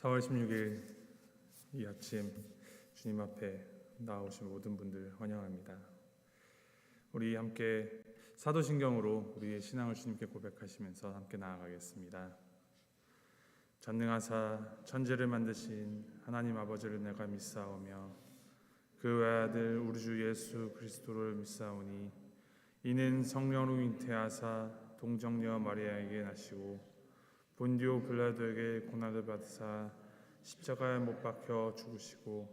4월 16일 이 아침 주님 앞에 나오신 모든 분들 환영합니다. 우리 함께 사도신경으로 우리의 신앙을 주님께 고백하시면서 함께 나아가겠습니다. 전능하사 천지를 만드신 하나님 아버지를 내가 믿사오며 그 외아들 우리 주 예수 그리스도를 믿사오니 이는 성령으로 잉태하사 동정녀 마리아에게 나시고 본디오 빌라도에게 고난을 받으사 십자가에 못 박혀 죽으시고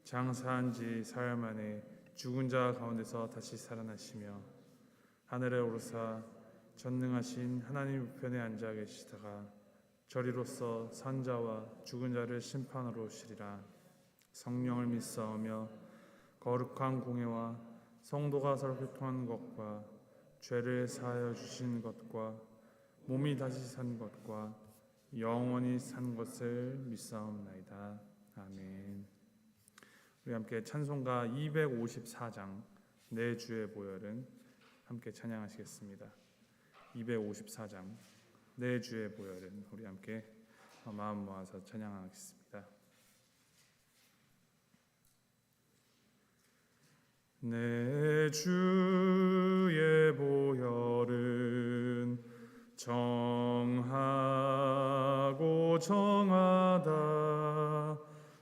장사한 지 사흘 만에 죽은 자 가운데서 다시 살아나시며 하늘에 오르사 전능하신 하나님 우편에 앉아 계시다가 저리로서 산 자와 죽은 자를 심판하러 오시리라. 성령을 믿사오며 거룩한 공회와 성도가 서로 교통하는 것과 죄를 사하여 주신 것과 몸이 다시 산 것과 영원히 산 것을 믿사옵나이다. 아멘. 우리 함께 찬송가 254장 내 주의 보혈은 함께 찬양하시겠습니다. 254장 내 주의 보혈은 우리 함께 마음 모아서 찬양하겠습니다. 내 주의 보혈은 정하고 정하다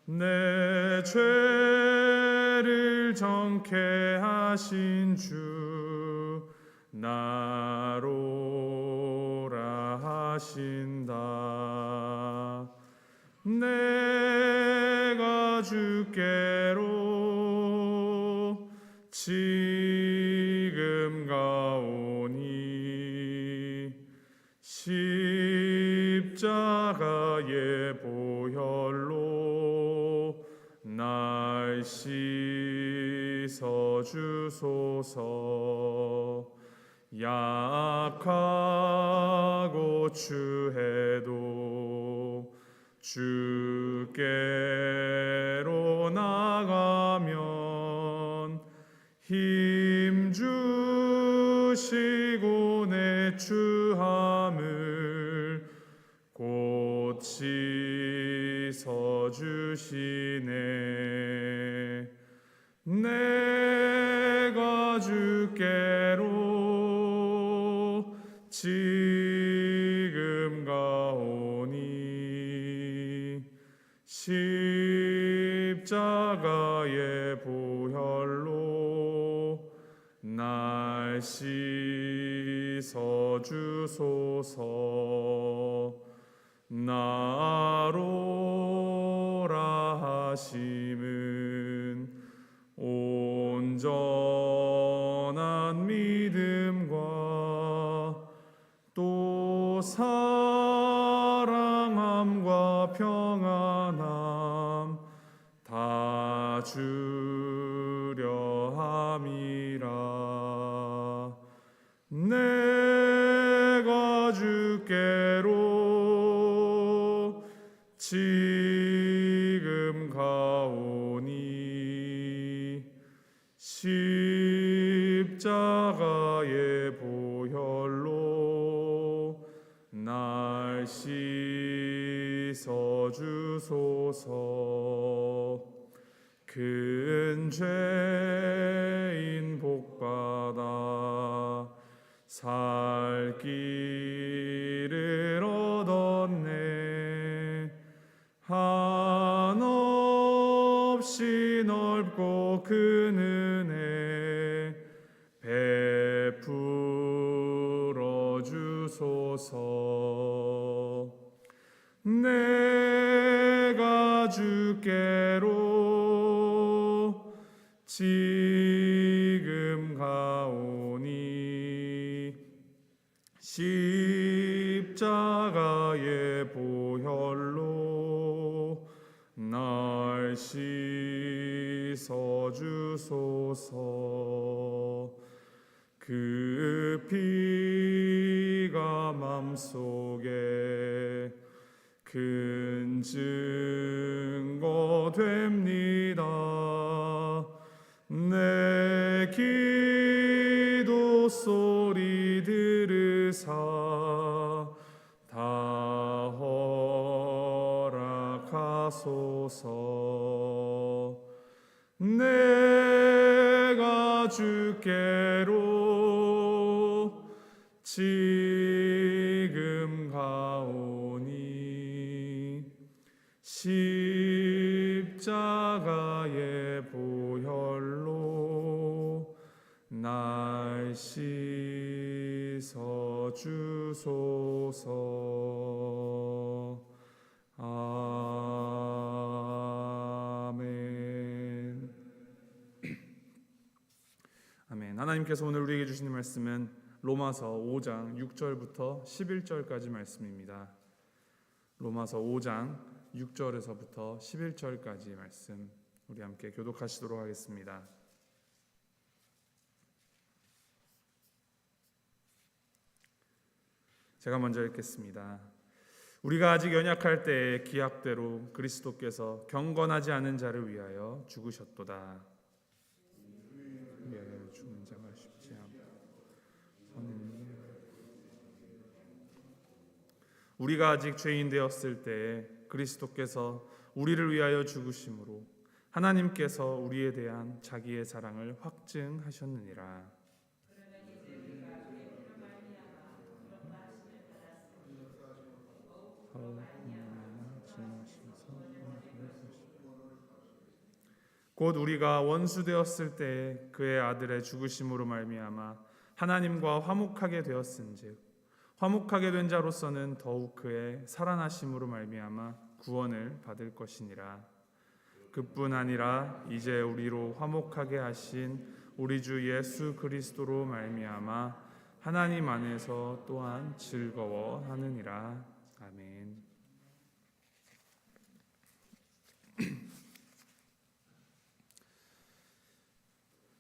내 죄를 정케 하신 주 나로라 하신다. 내가 주께로 지금 가오니 십자가의 보혈로 날 씻어 주소서. 약하고 추해도 주께로 나가면 힘 주시고 내 추함을 곧 씻어 주시네. 내가 주께로 지금 가오니 십자가의 보혈로 날 씻어 주소서. 나로라 하심은 온전한 믿음과 또 사랑함과 평안함 다 주려 함이라. 내가 주께로 지금 가오니 십자가의 보혈로 날 씻어 주소서. 큰 죄인 복받아 살 길을 얻었네. 한없이 넓고 큰 은혜 베풀어 주소서. 내가 주께로 지금 가오니 십자가의 보혈로 날 씻어 주소서. 그 피가 맘속에 큰 증거 됩니다. 내 기도 소리 들으사 다 허락 하소서. 내가 주께로 지금 가오니 십자가의 보혈로 날 씻어 주소서. 아멘. 아멘. 하나님께서 오늘 우리에게 주시는 말씀은 로마서 5장 6절부터 11절까지 말씀입니다. 로마서 5장 6절에서부터 11절까지 말씀 우리 함께 교독하시도록 하겠습니다. 제가 먼저 읽겠습니다. 우리가 아직 연약할 때에 기약대로 그리스도께서 경건하지 않은 자를 위하여 죽으셨도다. 위하여 죽는 자가 쉽지 않고 우리가 아직 죄인 되었을 때에 그리스도께서 우리를 위하여 죽으심으로 하나님께서 우리에 대한 자기의 사랑을 확증하셨느니라. 곧 우리가 원수 되었을 때에 그의 아들의 죽으심으로 말미암아 하나님과 화목하게 되었은즉 화목하게 된 자로서는 더욱 그의 살아나심으로 말미암아 구원을 받을 것이니라. 그뿐 아니라 이제 우리로 화목하게 하신 우리 주 예수 그리스도로 말미암아 하나님 안에서 또한 즐거워하느니라. 아멘.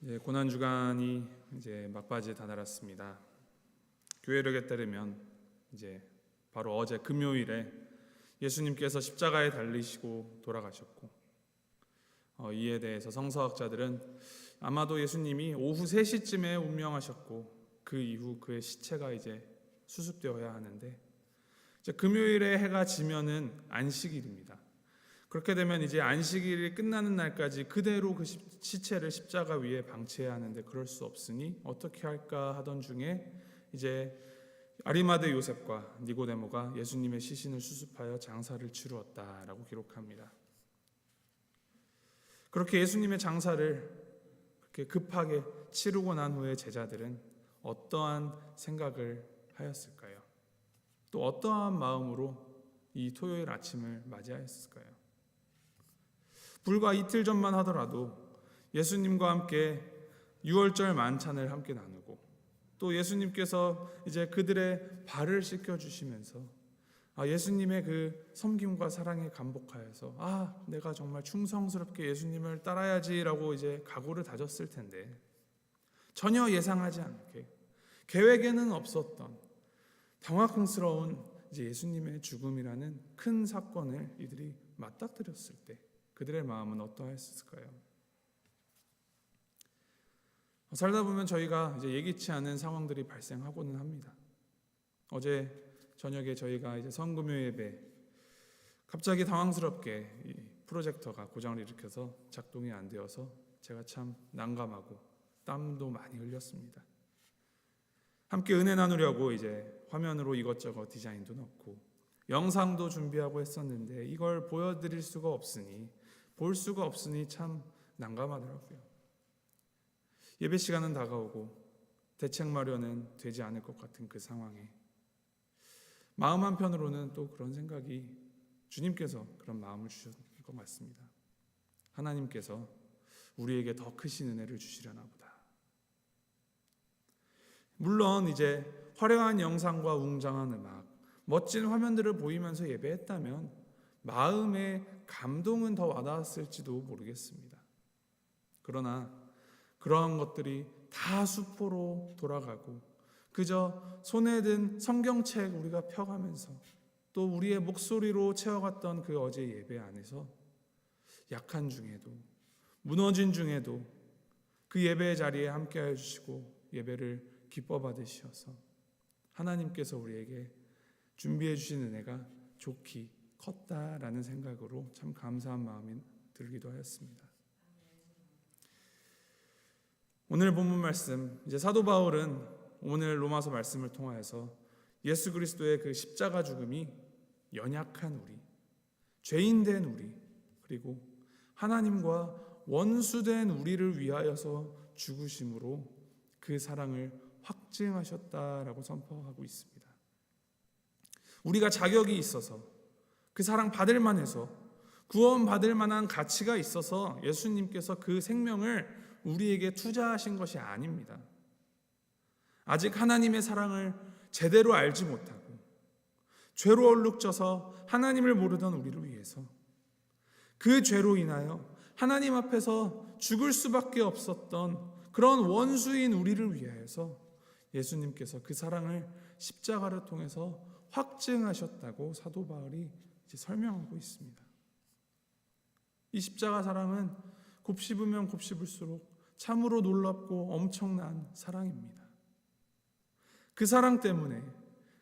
이제 고난 주간이 이제 막바지에 다다랐습니다. 교회력에 따르면 이제 바로 어제 금요일에 예수님께서 십자가에 달리시고 돌아가셨고, 이에 대해서 성서학자들은 아마도 예수님이 오후 3시쯤에 운명하셨고 그 이후 그의 시체가 이제 수습되어야 하는데, 이제 금요일에 해가 지면은 안식일입니다. 그렇게 되면 이제 안식일이 끝나는 날까지 그대로 그 시체를 십자가 위에 방치해야 하는데 그럴 수 없으니 어떻게 할까 하던 중에 이제 아리마대 요셉과 니고데모가 예수님의 시신을 수습하여 장사를 치루었다라고 기록합니다. 그렇게 예수님의 장사를 그렇게 급하게 치르고 난 후에 제자들은 어떠한 생각을 하였을까요? 또 어떠한 마음으로 이 토요일 아침을 맞이하였을까요? 불과 이틀 전만 하더라도 예수님과 함께 유월절 만찬을 함께 나누고 또 예수님께서 이제 그들의 발을 씻겨 주시면서 예수님의 그 섬김과 사랑에 감복하여서 내가 정말 충성스럽게 예수님을 따라야지라고 이제 각오를 다졌을 텐데, 전혀 예상하지 않게 계획에는 없었던 당황스러운 이제 예수님의 죽음이라는 큰 사건을 이들이 맞닥뜨렸을 때 그들의 마음은 어떠했을까요? 살다 보면 저희가 이제 예기치 않은 상황들이 발생하고는 합니다. 어제 저녁에 저희가 이제 성금요 예배 갑자기 당황스럽게 이 프로젝터가 고장을 일으켜서 작동이 안 되어서 제가 참 난감하고 땀도 많이 흘렸습니다. 함께 은혜 나누려고 이제 화면으로 이것저것 디자인도 넣고 영상도 준비하고 했었는데 이걸 보여드릴 수가 없으니 볼 수가 없으니 참 난감하더라고요. 예배 시간은 다가오고 대책 마련은 되지 않을 것 같은 그 상황에 마음 한편으로는 또 그런 생각이, 주님께서 그런 마음을 주셨던 것 같습니다. 하나님께서 우리에게 더 크신 은혜를 주시려나 보다. 물론 이제 화려한 영상과 웅장한 음악, 멋진 화면들을 보이면서 예배했다면 마음의 감동은 더 와닿았을지도 모르겠습니다. 그러나 그러한 것들이 다 수포로 돌아가고 그저 손에 든 성경책 우리가 펴가면서 또 우리의 목소리로 채워갔던 그 어제 예배 안에서 약한 중에도 무너진 중에도 그 예배의 자리에 함께하여 주시고 예배를 기뻐 받으셔서 하나님께서 우리에게 준비해 주신 은혜가 좋기 컸다라는 생각으로 참 감사한 마음이 들기도 하였습니다. 오늘 본문 말씀, 이제 사도 바울은 오늘 로마서 말씀을 통하여서 예수 그리스도의 그 십자가 죽음이 연약한 우리, 죄인된 우리, 그리고 하나님과 원수된 우리를 위하여서 죽으심으로 그 사랑을 확증하셨다라고 선포하고 있습니다. 우리가 자격이 있어서 그 사랑 받을 만해서 구원받을 만한 가치가 있어서 예수님께서 그 생명을 우리에게 투자하신 것이 아닙니다. 아직 하나님의 사랑을 제대로 알지 못하고 죄로 얼룩져서 하나님을 모르던 우리를 위해서, 그 죄로 인하여 하나님 앞에서 죽을 수밖에 없었던 그런 원수인 우리를 위하여서 예수님께서 그 사랑을 십자가를 통해서 확증하셨다고 사도 바울이 이제 설명하고 있습니다. 이 십자가 사랑은 곱씹으면 곱씹을수록 참으로 놀랍고 엄청난 사랑입니다. 그 사랑 때문에,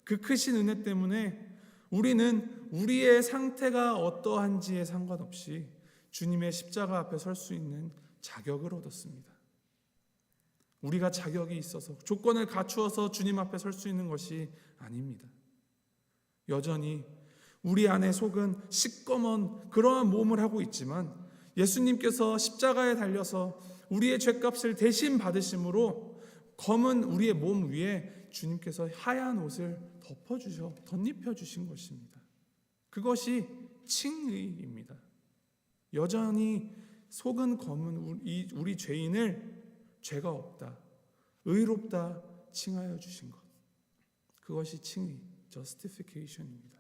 그 크신 은혜 때문에 우리는 우리의 상태가 어떠한지에 상관없이 주님의 십자가 앞에 설 수 있는 자격을 얻었습니다. 우리가 자격이 있어서 조건을 갖추어서 주님 앞에 설 수 있는 것이 아닙니다. 여전히 우리 안에 속은 시꺼먼 그러한 몸을 하고 있지만 예수님께서 십자가에 달려서 우리의 죄값을 대신 받으심으로 검은 우리의 몸 위에 주님께서 하얀 옷을 덧입혀 주신 것입니다. 그것이 칭의입니다. 여전히 속은 검은 우리 죄인을 죄가 없다, 의롭다 칭하여 주신 것, 그것이 칭의, justification입니다.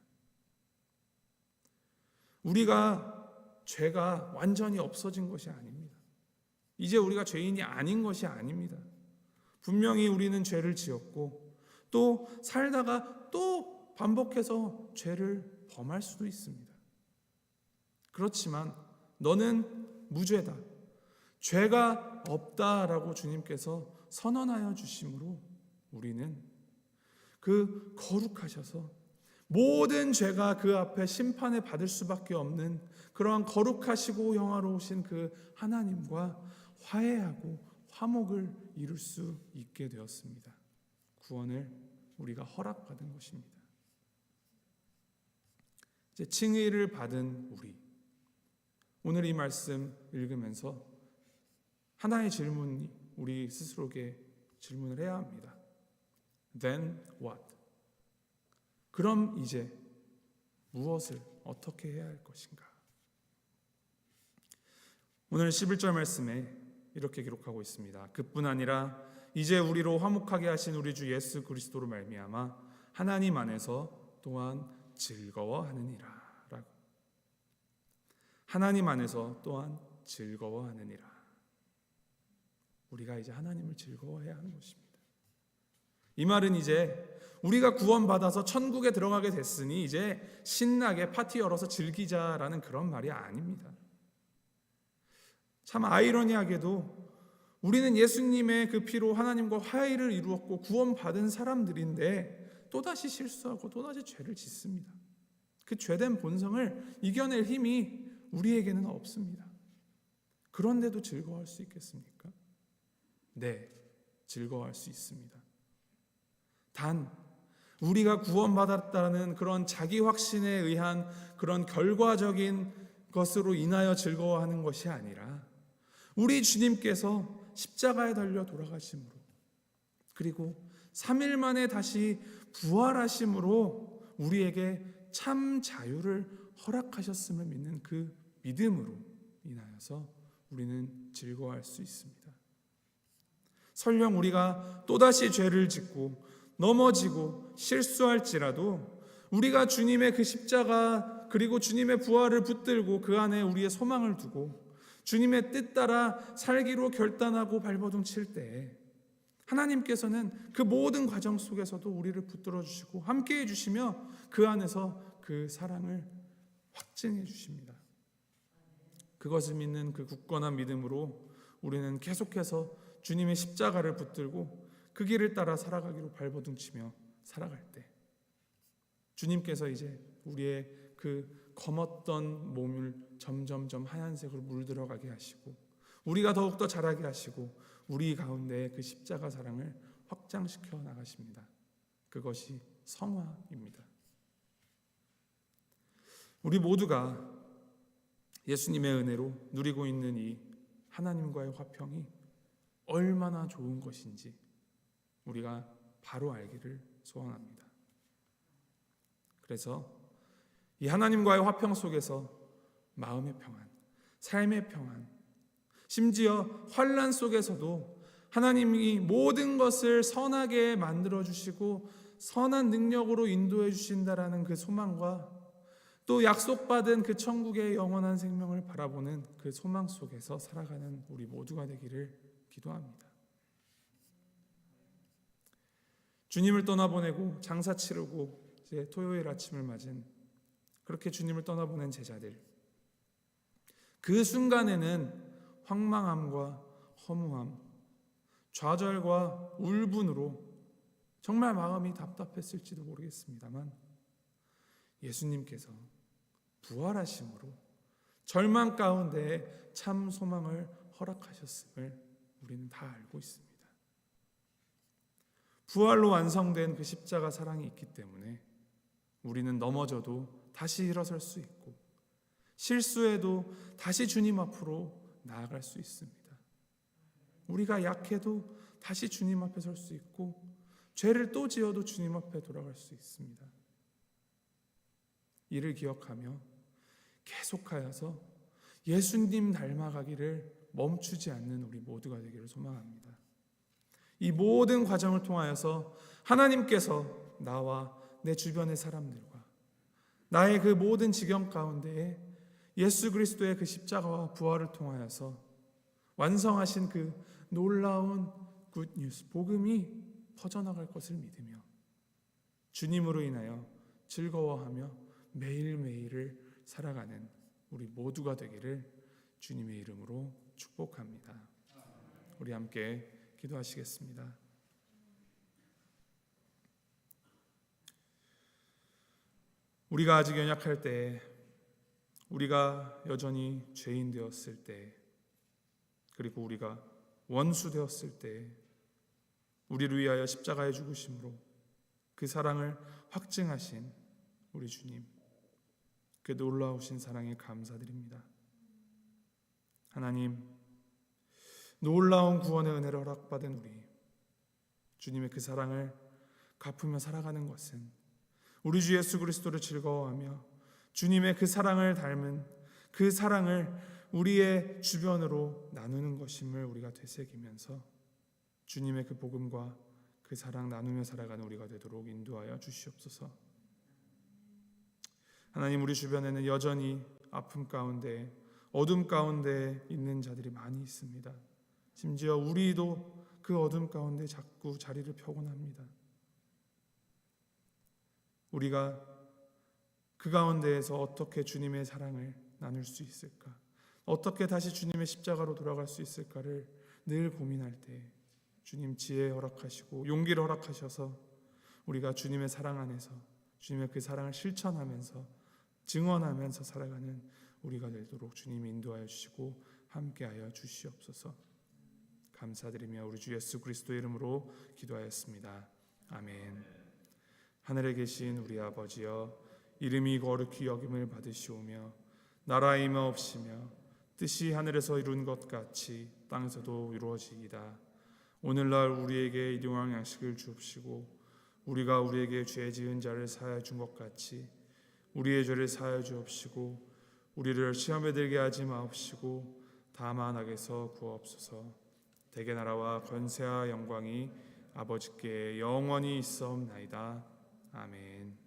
우리가 죄가 완전히 없어진 것이 아닙니다. 이제 우리가 죄인이 아닌 것이 아닙니다. 분명히 우리는 죄를 지었고 또 살다가 또 반복해서 죄를 범할 수도 있습니다. 그렇지만 너는 무죄다, 죄가 없다라고 주님께서 선언하여 주심으로 우리는 그 거룩하셔서 모든 죄가 그 앞에 심판을 받을 수밖에 없는 그러한 거룩하시고 영화로우신 그 하나님과 화해하고 화목을 이룰 수 있게 되었습니다. 구원을 우리가 허락받은 것입니다. 이제 칭의를 받은 우리, 오늘 이 말씀 읽으면서 하나의 질문이 우리 스스로에게 질문을 해야 합니다. Then what? 그럼 이제 무엇을 어떻게 해야 할 것인가? 오늘 11절 말씀에 이렇게 기록하고 있습니다. 그뿐 아니라 이제 우리로 화목하게 하신 우리 주 예수 그리스도로 말미암아 하나님 안에서 또한 즐거워하느니라 라고. 하나님 안에서 또한 즐거워하느니라. 우리가 이제 하나님을 즐거워해야 하는 것입니다. 이 말은 이제 우리가 구원받아서 천국에 들어가게 됐으니 이제 신나게 파티 열어서 즐기자라는 그런 말이 아닙니다. 참 아이러니하게도 우리는 예수님의 그 피로 하나님과 화해를 이루었고 구원받은 사람들인데 또다시 실수하고 또다시 죄를 짓습니다. 그 죄된 본성을 이겨낼 힘이 우리에게는 없습니다. 그런데도 즐거워할 수 있겠습니까? 네, 즐거워할 수 있습니다. 단 우리가 구원받았다는 그런 자기 확신에 의한 그런 결과적인 것으로 인하여 즐거워하는 것이 아니라 우리 주님께서 십자가에 달려 돌아가심으로 그리고 3일 만에 다시 부활하심으로 우리에게 참 자유를 허락하셨음을 믿는 그 믿음으로 인하여서 우리는 즐거워할 수 있습니다. 설령 우리가 또다시 죄를 짓고 넘어지고 실수할지라도 우리가 주님의 그 십자가 그리고 주님의 부활을 붙들고 그 안에 우리의 소망을 두고 주님의 뜻 따라 살기로 결단하고 발버둥 칠 때에 하나님께서는 그 모든 과정 속에서도 우리를 붙들어 주시고 함께해 주시며 그 안에서 그 사랑을 확증해 주십니다. 그것을 믿는 그 굳건한 믿음으로 우리는 계속해서 주님의 십자가를 붙들고 그 길을 따라 살아가기로 발버둥치며 살아갈 때 주님께서 이제 우리의 그 검었던 몸을 점점점 하얀색으로 물들어가게 하시고 우리가 더욱더 자라게 하시고 우리 가운데 그 십자가 사랑을 확장시켜 나가십니다. 그것이 성화입니다. 우리 모두가 예수님의 은혜로 누리고 있는 이 하나님과의 화평이 얼마나 좋은 것인지 우리가 바로 알기를 소원합니다. 그래서 이 하나님과의 화평 속에서 마음의 평안, 삶의 평안, 심지어 환난 속에서도 하나님이 모든 것을 선하게 만들어 주시고 선한 능력으로 인도해 주신다라는 그 소망과 또 약속받은 그 천국의 영원한 생명을 바라보는 그 소망 속에서 살아가는 우리 모두가 되기를 기도합니다. 주님을 떠나보내고 장사 치르고 이제 토요일 아침을 맞은 그렇게 주님을 떠나보낸 제자들, 그 순간에는 황망함과 허무함, 좌절과 울분으로 정말 마음이 답답했을지도 모르겠습니다만 예수님께서 부활하심으로 절망 가운데 참 소망을 허락하셨음을 우리는 다 알고 있습니다. 부활로 완성된 그 십자가 사랑이 있기 때문에 우리는 넘어져도 다시 일어설 수 있고 실수해도 다시 주님 앞으로 나아갈 수 있습니다. 우리가 약해도 다시 주님 앞에 설 수 있고 죄를 또 지어도 주님 앞에 돌아갈 수 있습니다. 이를 기억하며 계속하여서 예수님 닮아가기를 멈추지 않는 우리 모두가 되기를 소망합니다. 이 모든 과정을 통하여서 하나님께서 나와 내 주변의 사람들과 나의 그 모든 지경 가운데에 예수 그리스도의 그 십자가와 부활을 통하여서 완성하신 그 놀라운 굿뉴스, 복음이 퍼져나갈 것을 믿으며 주님으로 인하여 즐거워하며 매일매일을 살아가는 우리 모두가 되기를 주님의 이름으로 축복합니다. 우리 함께 기도하시겠습니다. 우리가 아직 연약할 때, 우리가 여전히 죄인 되었을 때, 그리고 우리가 원수 되었을 때 우리를 위하여 십자가에 죽으심으로 그 사랑을 확증하신 우리 주님, 그 놀라우신 사랑에 감사드립니다. 하나님, 놀라운 구원의 은혜를 허락받은 우리 주님의 그 사랑을 갚으며 살아가는 것은 우리 주 예수 그리스도를 즐거워하며 주님의 그 사랑을 닮은 그 사랑을 우리의 주변으로 나누는 것임을 우리가 되새기면서 주님의 그 복음과 그 사랑 나누며 살아가는 우리가 되도록 인도하여 주시옵소서. 하나님, 우리 주변에는 여전히 아픔 가운데 어둠 가운데 있는 자들이 많이 있습니다. 심지어 우리도 그 어둠 가운데 자꾸 자리를 펴곤 합니다. 우리가 그 가운데에서 어떻게 주님의 사랑을 나눌 수 있을까? 어떻게 다시 주님의 십자가로 돌아갈 수 있을까를 늘 고민할 때 주님 지혜 허락하시고 용기를 허락하셔서 우리가 주님의 사랑 안에서 주님의 그 사랑을 실천하면서 증언하면서 살아가는 우리가 되도록 주님이 인도하여 주시고 함께하여 주시옵소서. 감사드리며 우리 주 예수 그리스도의 이름으로 기도하였습니다. 아멘. 하늘에 계신 우리 아버지여, 이름이 거룩히 여김을 받으시오며 나라의 임하옵시며 뜻이 하늘에서 이룬 것 같이 땅에서도 이루어지이다. 오늘날 우리에게 일용할 양식을 주옵시고 우리가 우리에게 죄 지은 자를 사하여 준 것 같이 우리의 죄를 사하여 주옵시고 우리를 시험에 들게 하지 마옵시고 다만 악에서 구하옵소서. 대개 나라와 권세와 영광이 아버지께 영원히 있사옵나이다. 아멘.